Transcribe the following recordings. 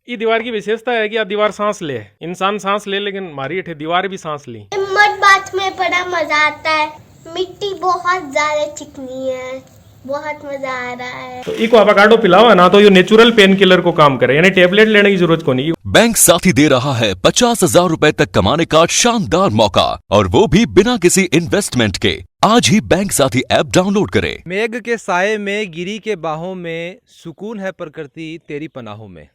ये दीवार की विशेषता है कि आ दीवार सांस ले, इंसान सांस ले लेकिन मारी अठे दीवार भी सांस ली। मड बात में बड़ा मजा आता है, मिट्टी बहुत ज्यादा चिकनी है, बहुत मजा आ रहा है। तो इको एवोकाडो पिलाओ ना तो ये नेचुरल पेन किलर को काम करे, यानी टेबलेट लेने की जरूरत को नहीं। बैंक साथी दे रहा है 50,000 रुपए तक कमाने का शानदार मौका, और वो भी बिना किसी इन्वेस्टमेंट के। आज ही बैंक साथी ऐप डाउनलोड करें। मेघ के साये में, गिरी के बाहों में, सुकून है प्रकृति तेरी पनाहों में।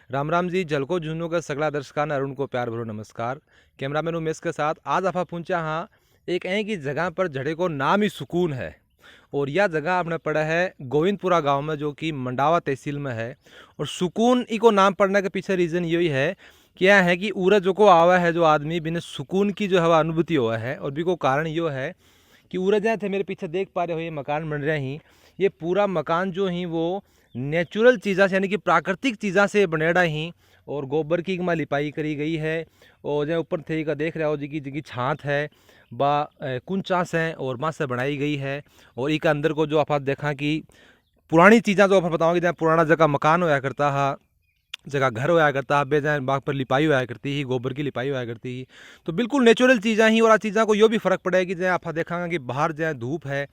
राम राम जी, झलको झुनो का सगला दर्शकान अरुण को प्यार भरो नमस्कार। कैमरामैन उमेश के साथ आज आप पहुंचा हाँ एक ऐसी जगह पर जड़े को नाम ही सुकून है, और यह जगह आपने पड़ा है गोविंदपुरा गांव में, जो कि मंडावा तहसील में है। और सुकून को नाम पड़ने के पीछे रीज़न यही है, क्या है कि उरा जो को आवा है जो आदमी बिना सुकून की जो है अनुभूति हुआ है। और भी को कारण यो है कि उरा जहाँ थे मेरे पीछे देख पा रहे हो, ये मकान बन रहे ही, ये पूरा मकान जो ही वो नेचुरल चीज़ा से यानी कि प्राकृतिक चीज़ा से बनेड़ा ही, और गोबर की में लिपाई करी गई है। और जो ऊपर थे का देख रहे हो जी की छात है बा कुंचास है और माँ से बनाई गई है। और एक अंदर को जो आप देखा कि पुरानी चीज़ा जो आप बताओगे, जहाँ पुराना जगह मकान होया करता है, जगह घर होया करता है, बे जहाँ बाग पर लिपाई होया करती ही, गोबर की लिपाई होया करती ही, तो बिल्कुल नेचुरल चीज़ा ही। और आ चीज़ा को यो भी फ़र्क पड़ेगा कि जहाँ आप देखांगा कि बाहर जहाँ धूप है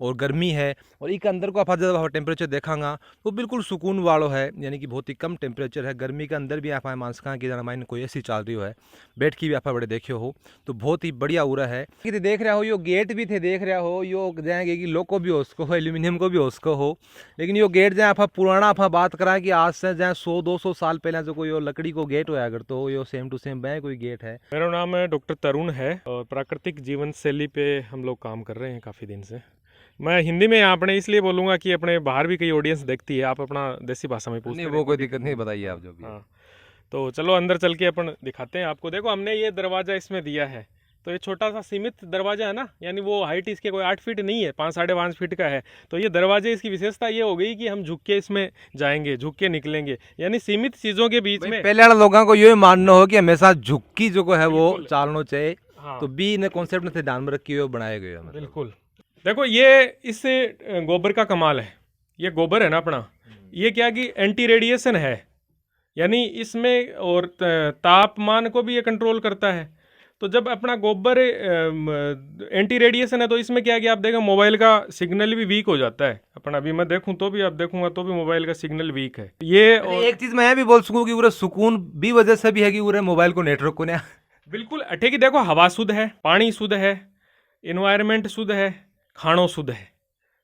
और गर्मी है, और एक अंदर को आप जब टेम्परेचर देखांगा तो बिल्कुल सुकून वालो है, यानी कि बहुत ही कम टेम्परेचर है। गर्मी के अंदर भी आप मानसका कि जना माइन कोई ऐसी चल रही है, बैठ की भी आप बड़े देखे हो, तो बहुत ही बढ़िया उरा है कि देख रहा हो। यो गेट भी थे देख रहा हो, यो जाएंगे कि लो को भी हो उसको हो, एल्यूमिनियम को भी हो उसको हो, लेकिन यो गेट जहाँ आप पुराना आप बात करा कि आज से जहाँ 100-200 साल पहले जो कोई लकड़ी को गेट होया करते हो, यो सेम टू सेम बै कोई गेट है। मेरा नाम है डॉक्टर तरुण है, और प्राकृतिक जीवन शैली पे हम लोग काम कर रहे हैं काफ़ी दिन से। मैं हिंदी में अपने इसलिए बोलूँगा कि अपने बाहर भी कई ऑडियंस देखती है, आप अपना देसी भाषा में पूछते नहीं, वो कोई दिक्कत नहीं, बताइए आप जो भी। हाँ, तो चलो अंदर चल के अपन दिखाते हैं आपको। देखो हमने ये दरवाज़ा इसमें दिया है, तो ये छोटा सा सीमित दरवाज़ा है ना, यानी वो हाइट इसके कोई 8 फीट नहीं है, 5-5.5 फीट का है। तो ये दरवाजे इसकी विशेषता ये हो गई कि हम झुक के इसमें जाएंगे, झुक के निकलेंगे, यानी सीमित चीज़ों के बीच में। पहले वाले लोगों को ये मानना हो कि हमेशा झुक्की जो है वो चालना चाहिए, हाँ। तो बी ने कॉन्सेप्ट में थे ध्यान में रखी हुए बनाए गए हैं। बिल्कुल। देखो ये इस गोबर का कमाल है, ये गोबर है ना अपना, ये क्या कि एंटी रेडिएशन है, यानी इसमें और तापमान को भी ये कंट्रोल करता है। तो जब अपना गोबर एंटी रेडिएशन है, तो इसमें क्या है कि आप देखें मोबाइल का सिग्नल भी वीक हो जाता है अपना। अभी मैं देखूं तो भी, आप देखूंगा तो भी मोबाइल का सिग्नल वीक है ये। और एक चीज मैं भी बोल सकूं कि पूरा सुकून भी वजह से भी है कि पूरे मोबाइल को नेटवर्क को ना बिल्कुल अठे की देखो, हवा शुद्ध है, पानी शुद्ध है, इन्वायरमेंट शुद्ध है, खानो शुद्ध है।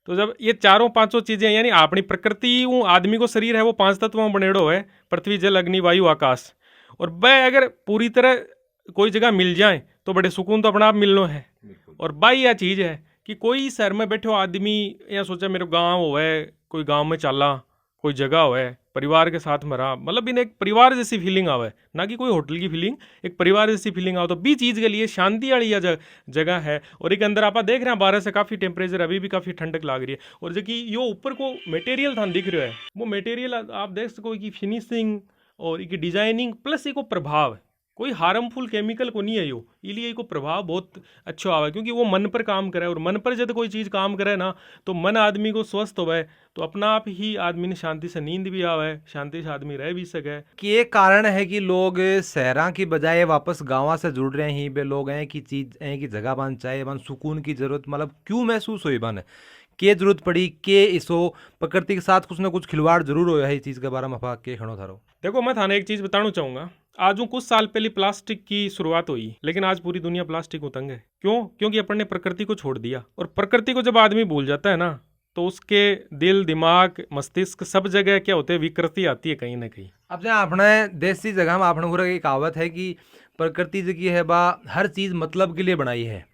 तो जब ये चारों पांचों चीजें, यानी अपनी प्रकृति आदमी को शरीर है वो 5 तत्वों में बनेड़ो है, पृथ्वी जल अग्नि वायु आकाश। और वह अगर पूरी तरह कोई जगह मिल जाए तो बड़े सुकून तो अपना आप मिलनो है। और बाई यह चीज़ है कि कोई शहर में बैठे हो आदमी या सोचा मेरे गाँव हो है, कोई गाँव में चला, कोई जगह हो है, परिवार के साथ मरा, मतलब इन्हें एक परिवार जैसी फीलिंग आवे, ना कि कोई होटल की फीलिंग, एक परिवार जैसी फीलिंग आओ। तो बी चीज़ के लिए शांति वाली यह जगह है। और एक अंदर आप देख रहे हैं 12 से काफ़ी टेम्परेचर, अभी भी काफ़ी ठंडक लग रही है। और जो कि यो ऊपर को मटेरियल था दिख रहा है, वो मटेरियल आप देख सको कि फिनिशिंग और एक डिजाइनिंग प्लस एक प्रभाव, कोई हार्मफुल केमिकल को नहीं है यो, इसलिए को प्रभाव बहुत अच्छा आवा, क्योंकि वो मन पर काम करे। और मन पर जब कोई चीज़ काम करे ना, तो मन आदमी को स्वस्थ होवे, तो अपना आप ही आदमी ने शांति से नींद भी आवे, शांति से आदमी रह भी सके। कि ये कारण है कि लोग शहरों की बजाय वापस गाँव से जुड़ रहे हैं। बे लोग हैं कि चीज़ हैं कि जगह बन चाहे बन सुकून की जरूरत, मतलब क्यों महसूस हुई बन के जरूरत पड़ी के इसो प्रकृति के साथ कुछ ना कुछ खिलवाड़ जरूर हो है। इस चीज़ के बारे में आप के खड़ो थारो। देखो मैं थाने एक चीज़ बताना चाहूँगा, आज कुछ साल पहले प्लास्टिक की शुरुआत हुई, लेकिन आज पूरी दुनिया प्लास्टिक को तंग है। क्यों? क्योंकि अपन ने प्रकृति को छोड़ दिया। और प्रकृति को जब आदमी भूल जाता है ना, तो उसके दिल दिमाग मस्तिष्क सब जगह क्या होते हैं, विकृति आती है कहीं ना कहीं। अब जहाँ अपने देसी जगह में अपने पूरा एक कहावत है कि प्रकृति जो की है बा हर चीज़ मतलब के लिए बनाई है,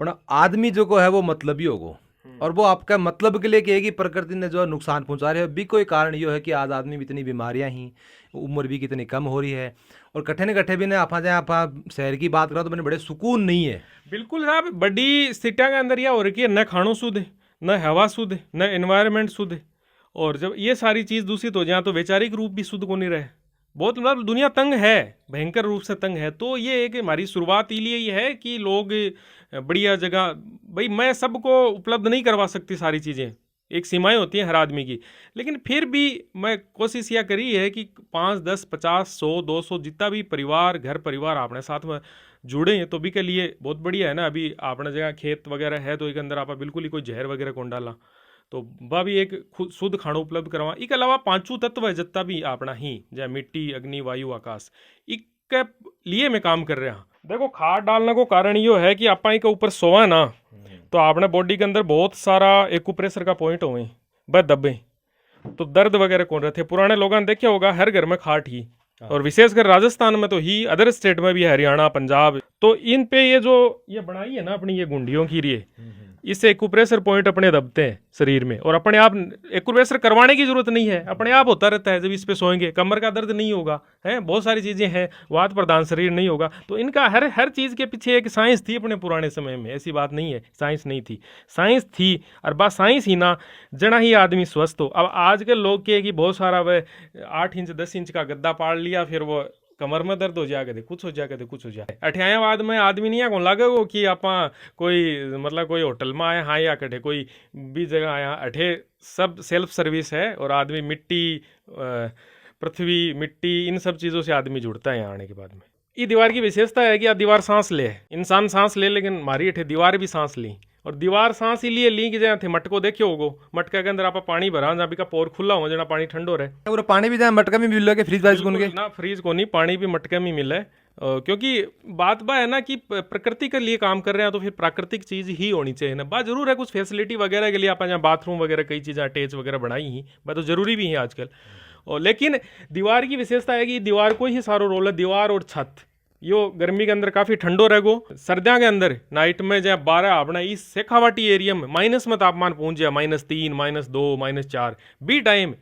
पर आदमी जो को है वो मतलब ही होगो, और वो आपका मतलब के लिए कहेगी प्रकृति ने जो नुकसान पहुंचा रही है। भी कोई कारण ये है कि आज आदमी भी इतनी बीमारियां ही, उम्र भी कितनी कम हो रही है, और कट्ठे न कट्ठे भी ने आप शहर की बात करो तो मैंने बड़े सुकून नहीं है। बिल्कुल साहब, बड़ी सिटिया के अंदर यह हो रही है, न खानो शुद्ध है, न हवा शुद्ध है, न एनवायरनमेंट शुद्ध है। और जब ये सारी चीज़ दूषित हो जाए तो वैचारिक रूप भी शुद्ध को नहीं रहे, बहुत मतलब दुनिया तंग है, भयंकर रूप से तंग है। तो ये एक हमारी शुरुआत इसलिए ये है कि लोग बढ़िया जगह, भाई मैं सबको उपलब्ध नहीं करवा सकती सारी चीज़ें, एक सीमाएं होती हैं हर आदमी की। लेकिन फिर भी मैं कोशिश यह करी है कि 5, 10, 50, 100, 200 जितना भी परिवार घर परिवार अपने साथ में जुड़े हैं तो भी के लिए बहुत बढ़िया है ना। अभी आपने जगह खेत वगैरह है तो एक अंदर आप बिल्कुल ही कोई जहर वगैरह कौन डाला तो वह भी एक शुद्ध खाणो उपलब्ध करवा। इसके अलावा 5 तत्व है जितना भी अपना ही जैसे मिट्टी अग्नि वायु आकाश इसके लिए मैं काम कर रहा हूँ। देखो खाद डालने को कारण यो है कि आपा के ऊपर सोवा ना तो आपने बॉडी के अंदर बहुत सारा एक्यूप्रेशर का पॉइंट हुए वह दबे तो दर्द वगैरह कौन रहते। पुराने लोगों ने देखा होगा हर घर में खाट ही, और विशेषकर राजस्थान में तो ही, अदर स्टेट में भी, हरियाणा पंजाब, तो इन पे ये जो ये बनाई है ना अपनी ये गुंडियों की ये इससे एक्यूप्रेशर पॉइंट अपने दबते हैं शरीर में और अपने आप एक्यूप्रेशर करवाने की जरूरत नहीं है, अपने आप होता रहता है। जब इस पे सोएंगे कमर का दर्द नहीं होगा है, बहुत सारी चीज़ें हैं, वात प्रधान शरीर नहीं होगा। तो इनका हर चीज़ के पीछे एक साइंस थी अपने पुराने समय में, ऐसी बात नहीं है साइंस नहीं थी, साइंस थी। और बात साइंस ही ना जना ही आदमी स्वस्थ हो। अब आज के लोग के कि बहुत सारा वह 8 इंच 10 इंच का गद्दा पाड़ लिया फिर वो कमर में दर्द हो जाए, कुछ हो जाए, कुछ हो जाए। अठ्यायावाद में आदमी नहीं कौन लागे वो कि आप कोई मतलब कोई होटल में आए हाँ या कठे कोई भी जगह आया, अठे सब सेल्फ सर्विस है और आदमी मिट्टी पृथ्वी मिट्टी इन सब चीज़ों से आदमी जुड़ता है यहाँ आने के बाद में। ये दीवार की विशेषता है कि दीवार सांस ले, इंसान सांस ले लेकिन हमारी अठे दीवार भी सांस ली। और दीवार सांस इसलिए ली कि जहाँ थे मटको देखियो होगो, मटका के अंदर आप पानी भरा जहाँ भी का पोर खुला हो जना पानी ठंडो रहे। पूरा पानी भी जहाँ मटका में मिल रहा है फ्रीज वाइज के ना, फ्रीज को नहीं, पानी भी मटके में मिले। क्योंकि बात बा है ना कि प्रकृति के लिए काम कर रहे हैं तो फिर प्राकृतिक चीज़ ही होनी चाहिए ना। बात जरूर है कुछ फैसिलिटी वगैरह के लिए आप जहाँ बाथरूम वगैरह कई चीज़ें अटैच वगैरह बनाई ही, बात तो जरूरी भी है आजकल। और लेकिन दीवार की विशेषता है कि दीवार को ही सारो रोल है, दीवार और छत यो गर्मी के अंदर काफ़ी ठंडो रहेगो, सर्दियों के अंदर नाइट में जहाँ 12 अपना इस शेखावाटी एरिया में माइनस में तापमान पहुंच जाए, -3, -2, -4 बी टाइम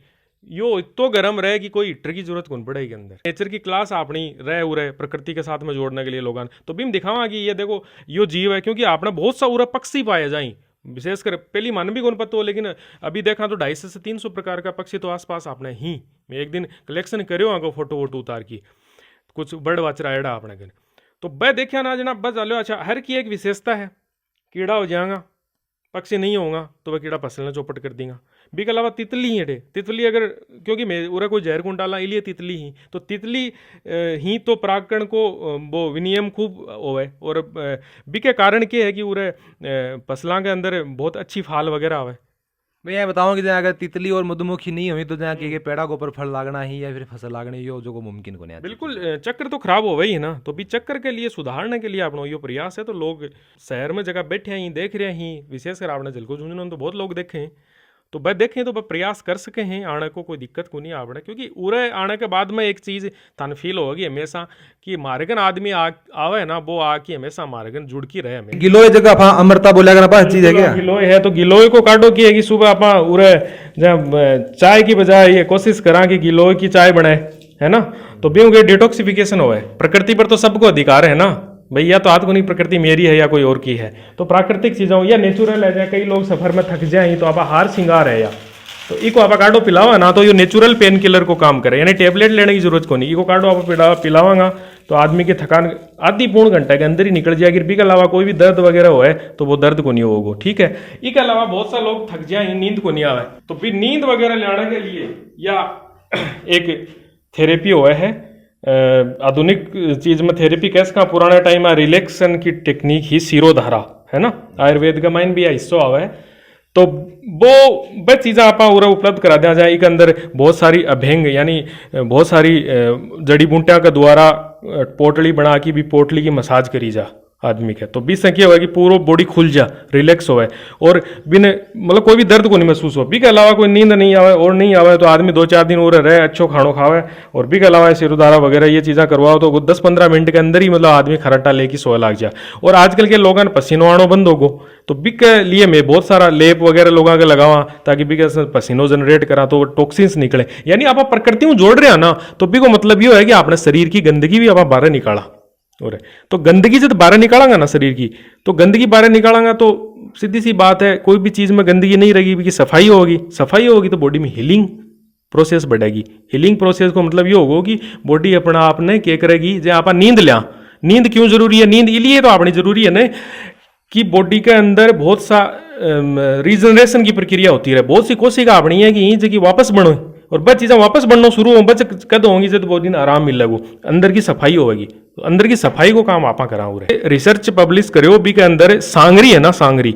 यो इतो गर्म रहे कि कोई हीटर की जरूरत कौन पड़ेगी अंदर। नेचर की क्लास अपनी रहे उरे प्रकृति के साथ में जोड़ने के लिए लोगों तो भी हम दिखावा कि ये देखो यो जीव है, क्योंकि आपने बहुत सा उरा पक्षी पाए जाए, विशेषकर पहली मन भी कौन पता हो, लेकिन अभी देखा तो 250 से 300 प्रकार का पक्षी तो आसपास आपने ही। मैं एक दिन कलेक्शन करो आगो फोटो वोटो उतार की, कुछ बर्ड वाचर आएड़ा अपने घर तो वह देखा ना जना बस चलो। अच्छा हर की एक विशेषता है, कीड़ा हो जाएगा पक्षी नहीं होगा तो वह कीड़ा फसलना चौपट कर देगा। भी के अलावा तितली ही है, तितली अगर क्योंकि मैं उरा कोई जहर कुंड डाला इसलिए तितली ही, तो तितली ही तो परागकण को वो विनियम खूब होवे और बी के कारण के है कि उरे फसलों के अंदर बहुत अच्छी फाल वगैरह आवे। मैं ये बताऊँ कि जहाँ अगर तितली और मधुमक्खी नहीं हुई तो जहाँ के पेड़ा के ऊपर फल लागना ही या फिर फसल लागना ही हो जो को मुमकिन को नहीं। बिल्कुल चक्कर तो खराब हो गई है ना, तो भी चक्कर के लिए सुधारने के लिए अपना यो प्रयास है। तो लोग शहर में जगह बैठे हैं देख रहे हैं, विशेषकर आपने जलको झुंझुनू तो बहुत लोग देखे हैं, तो वह देखें तो वह प्रयास कर सके हैं आने को, कोई दिक्कत को नहीं आपने। क्योंकि उरे आने के बाद में एक चीज़ तन फील होगी हमेशा कि मारेगन आदमी आवे ना वो आके हमेशा मारेगन जुड़ की रहे। हमें गिलोय जगह अमृता बोला कर पास चीज है क्या गिलोय है तो गिलोय को काटो की है कि सुबह आप उरे जब चाय की बजाय ये कोशिश करा कि गिलोय की चाय बनाए है ना, तो भी उनके डिटॉक्सिफिकेशन हो। प्रकृति पर तो सबको अधिकार है ना भैया, तो हाथ को नहीं प्रकृति मेरी है या कोई और की है, तो प्राकृतिक चीज़ों या नेचुरल है। जाए कई लोग सफर में थक जाए तो आप हार श्रृंगार है या तो इको आप काटो पिलावा ना तो ये नेचुरल पेन किलर को काम करे, यानी टेबलेट लेने की जरूरत को नहीं। इको काटो आप पिलावागा तो आदमी की थकान आधी पौन घंटे के अंदर ही निकल जाएगी। भी के अलावा कोई भी दर्द वगैरह हो है तो वो दर्द को नहीं होगा। ठीक है, इसके अलावा बहुत सा लोग थक जाए नींद को नहीं आवे, तो फिर नींद वगैरह लाने के लिए या एक थेरेपी हुआ है आधुनिक चीज में थेरेपी कैसे का पुराने टाइम में रिलैक्सन की टेक्निक ही सिरोधारा है ना, आयुर्वेद का माइन भी हिस्सा आवा है, तो वो चीज़ें आप उपलब्ध करा दिया जाए। एक अंदर बहुत सारी अभ्यंग यानी बहुत सारी जड़ी बूटियां के द्वारा पोटली बना के भी पोटली की मसाज करी जा आदमी के, तो 20 संख्या होगा कि पूरा बॉडी खुल जा रिलैक्स होवे और बिन मतलब कोई भी दर्द को नहीं महसूस हो। भी के अलावा कोई नींद नहीं आवे और नहीं आवे तो आदमी 2-4 दिन और रहे अच्छो खानो खावे और भी के अलावा सिरोधारा वगैरह ये चीज़ें करवाओ तो 10-15 मिनट के अंदर ही मतलब आदमी खराटा लेके सोए लाग जाए। और आजकल के लोगों ने पसीनो आनो बंद होगो, तो बी के लिए मैं बहुत सारा लेप वगैरह लोगों के लगावा ताकि बी के पसीनो जनरेट करा तो टॉक्सिन्स निकले। यानी आप प्रकृति में जोड़ रहे हैं ना, तो बी को मतलब ये है कि आपने शरीर की गंदगी भी आप बाहर निकाला। और तो गंदगी जब बाहर निकालेंगे ना शरीर की, तो गंदगी बाहर निकालेंगे तो सीधी सी बात है कोई भी चीज़ में गंदगी नहीं रहेगी, कि सफाई होगी, सफाई होगी तो बॉडी में हीलिंग प्रोसेस बढ़ेगी। हीलिंग प्रोसेस को मतलब ये होगा कि बॉडी अपना आपने क्या करेगी, जब आप नींद लिया, नींद क्यों जरूरी है, नींद इसलिए तो आपने जरूरी है ना कि बॉडी के अंदर बहुत सा रीजनरेशन की प्रक्रिया होती रहे। बहुत सी कोशिका अपनी है कि यही जगह वापस बनो और बस चीज़ें वापस बनना शुरू हो बच कद होंगी जब बहुत दिन आराम मिल लगो अंदर की सफाई होगी। तो अंदर की सफाई को काम आपा करा हो रहे। रिसर्च पब्लिश करो भी के अंदर सांगरी है ना, सांगरी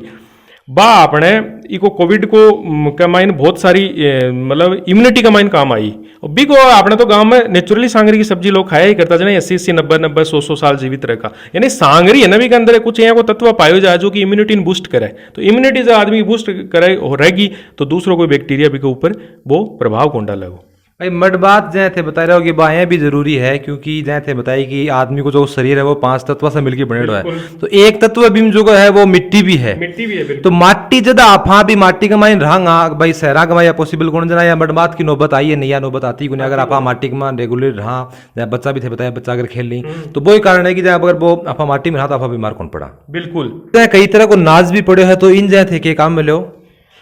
बा आपने इको कोविड को का माइन बहुत सारी मतलब इम्यूनिटी का माइन काम आई। और बी को आपने तो गांव में नेचुरली सांगरी की सब्जी लोग खाया ही करता जाए 80-80 90-90 100 साल जीवित रहे का। यानी सांगरी है ना भी के अंदर कुछ यहाँ को तत्व पायो जाए जो कि इम्यूनिटी बूस्ट करे। तो इम्यूनिटी जब आदमी बूस्ट करे हो रहेगी तो दूसरों कोई बैक्टीरिया भी के ऊपर वो प्रभाव कौन डालेगा। भाई मड बात जैसे थे बता रहे हो कि बाहें भी जरूरी है, क्योंकि जैसे थे बताई कि आदमी को जो शरीर है वो 5 तत्व से मिलकर बने हुआ है। तो एक तत्व भी जो है वो मिट्टी भी है। मिट्टी भी है तो माटी जदा आपा भी माटी का माइन रहा भाई सहरा का या पॉसिबल कौन जना या मड बात की नौबत आई है नहीं या नौबत आती को अगर आपा माटी का रेगुलर रहा बच्चा भी थे बताया बच्चा अगर खेल ली तो वही कारण है कि जब अगर वो आपा माटी में रहा तो आपा बीमार कौन पड़ा। बिल्कुल कई तरह को नाज भी पड़े है तो इन जैसे थे के काम में लो।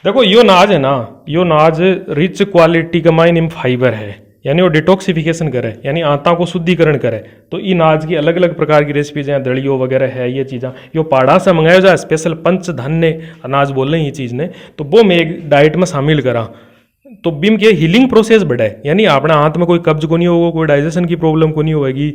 देखो यो नाज है ना, यो नाज रिच क्वालिटी का माइन इन फाइबर है, यानी वो डिटॉक्सिफिकेशन करे यानी आंता को शुद्धिकरण करे। तो इन नाज की अलग अलग प्रकार की रेसिपीज हैं, दड़ियों वगैरह है, ये चीज़ें यो पहाड़ा से मंगाया जाए स्पेशल पंचधन्य अनाज बोल रहे हैं ये चीज़ ने। तो वो मैं एक डाइट में शामिल करा तो बीम के हीलिंग प्रोसेस बढ़े, यानी अपने हाथ में कोई कब्ज को नहीं होगा, कोई डाइजेशन की प्रॉब्लम को नहीं होगी,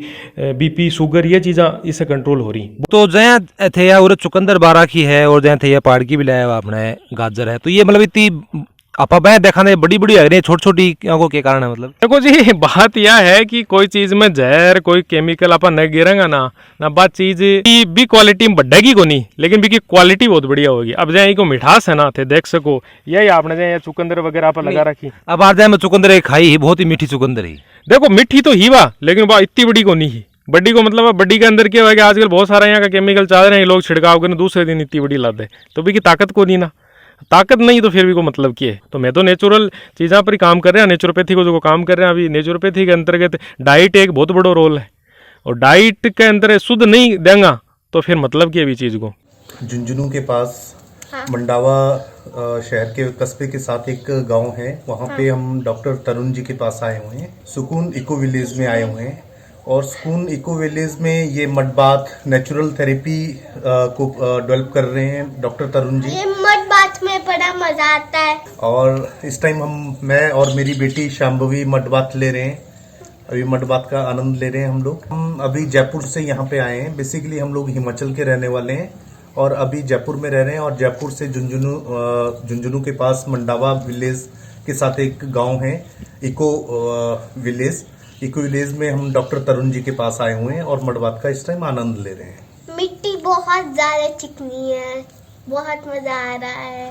बीपी शुगर ये चीज़ें इससे कंट्रोल हो रही। तो जया थे या और चुकंदर बारा की है और जया थे या पहाड़ की भी लाया हुआ अपने गाजर है। तो ये मतलब इतनी आपा बह देखा नहीं बड़ी बड़ी है छोटी छोटी को क्या कारण है मतलब। देखो जी बात यह है कि कोई चीज में जहर कोई केमिकल अपन न गिरेगा ना बात चीज की भी क्वालिटी में बढ़ेगी को नहीं, लेकिन भी की क्वालिटी बहुत बढ़िया होगी। अब जाए को मिठास है ना थे देख सको यही आपने जाए चुकंदर वगैरह आप लगा रखी। अब आज जाए मैं चुकंदर खाई ही बहुत ही मीठी चुकंदर ही। देखो मीठी तो ही वाह लेकिन वाह इतनी बड़ी को नहीं, बड्डी को मतलब बड्डी के अंदर क्या होगा आजकल बहुत सारा यहाँ का केमिकल चाह रहे हैं लोग छिड़काव करने दूसरे दिन इतनी बड़ी ला दे तो भी की ताकत को नहीं ना, ताकत नहीं तो फिर भी को मतलब क्या है। तो मैं तो नेचुरल चीज़ों पर ही काम कर रहे हैं, नेचुरोपैथी को जो काम कर रहे हैं अभी नेचुरोपैथी के अंतर्गत डाइट एक बहुत बड़ा रोल है और डाइट के अंदर शुद्ध नहीं देंगे तो फिर मतलब क्या अभी चीज़ को। झुंझुनू के पास मंडावा शहर के कस्बे के साथ एक गांव है, वहाँ पे हम डॉक्टर तरुण जी के पास आए हुए हैं। सुकून इको विलेज में आए हुए हैं और सुकून इको विलेज में ये मड बाथ नेचुरल थेरेपी को डेवलप कर रहे हैं डॉक्टर तरुण जी। ये मड बाथ में बड़ा मजा आता है और इस टाइम मैं और मेरी बेटी शाम्भवी मड बाथ ले रहे हैं, अभी मड बाथ का आनंद ले रहे हैं हम लोग। हम अभी जयपुर से यहाँ पे आए हैं, बेसिकली हम लोग हिमाचल के रहने वाले हैं और अभी जयपुर में रह रहे हैं। और जयपुर से झुंझुनू के पास मंडावा विलेज के साथ एक गाँव है इको विलेज। इको विलेज में हम डॉक्टर तरुण जी के पास आए हुए हैं और मड बाथ का इस टाइम आनंद ले रहे हैं। मिट्टी बहुत ज्यादा चिकनी है, बहुत मजा आ रहा है।